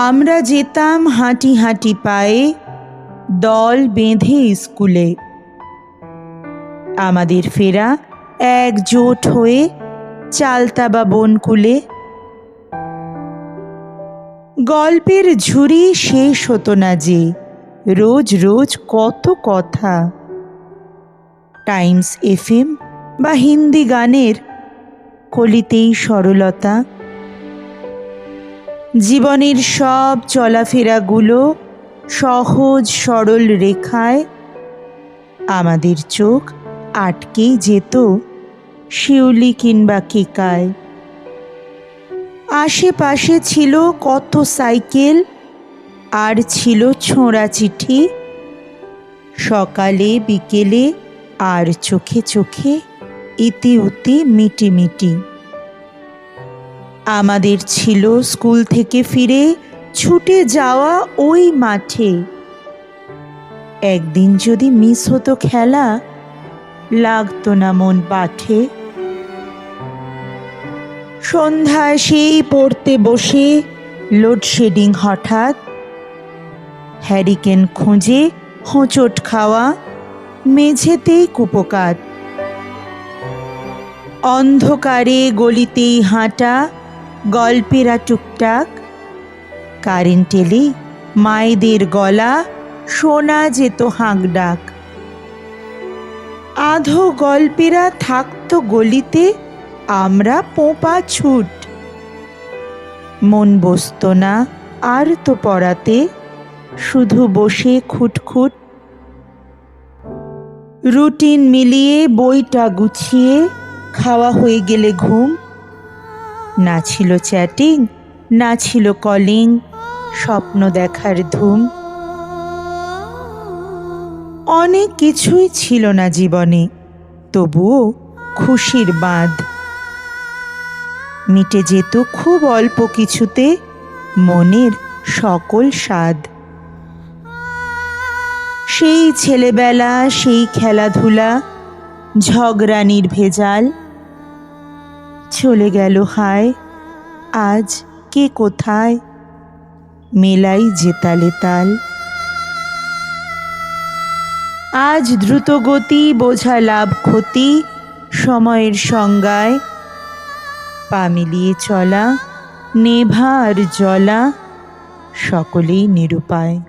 আমরা যেতাম হাঁটি হাঁটি পায়ে, দল বেঁধে স্কুলে। আমাদের ফেরা একজোট হয়ে চালতাবা বনকুলে। গল্পের ঝুড়ি শেষ হতো না যে, রোজ রোজ কত কথা। টাইমস FM বা হিন্দি গানের কলিতেই সরলতা। জীবনের সব চলাফেরাগুলো সহজ সরল রেখায় আমাদের চোখ আটকেই যেত শিউলি কিংবা কেকায়। আশেপাশে ছিল কত সাইকেল, আর ছিল ছোঁড়া চিঠি। সকালে বিকেলে আর চোখে চোখে ইতি উতি মিটি মিটি। আমাদের ছিল স্কুল থেকে ফিরে ছুটে যাওয়া ওই মাঠে। একদিন যদি মিস হতো খেলা, লাগতো না মন পাঠে। সন্ধ্যায় সেই পড়তে বসে লোডশেডিং হঠাৎ, হ্যারিকেন খুঁজে হোঁচট খাওয়া, মেঝেতেই কুপোকাত। অন্ধকারে গলিতেই হাঁটা, গল্পেরা টুকটাক। কারেন্ট এলে মায়েদের গলা শোনা যেত হাঁক ডাক। আধো গল্পেরা থাকতো গলিতে, আমরা পোঁপা ছুট। মন বসত না আর তো পড়াতে, শুধু বসে খুটখুট। রুটিন মিলিয়ে বইটা গুছিয়ে খাওয়া হয়ে গেলে ঘুম। না ছিল চ্যাটিং, না ছিল কলিং, স্বপ্ন দেখার ধুম। অনেক কিছুই ছিল না জীবনে, তবুও খুশির বাঁধ। মিটে যেত খুব অল্প কিছুতে মনের সকল স্বাদ। সেই ছেলেবেলা, সেই খেলাধুলা, ঝগড়া নির্ভেজাল। চলে গেল হায়, আজ কে কোথায়, মেলাই যে তালে তাল। আজ দ্রুত গতি, বোঝা লাভ ক্ষতি, সময়ের সংজ্ঞায়। পা মিলিয়ে চলা, নেভা আর জ্বলা, সকলেই নিরুপায়।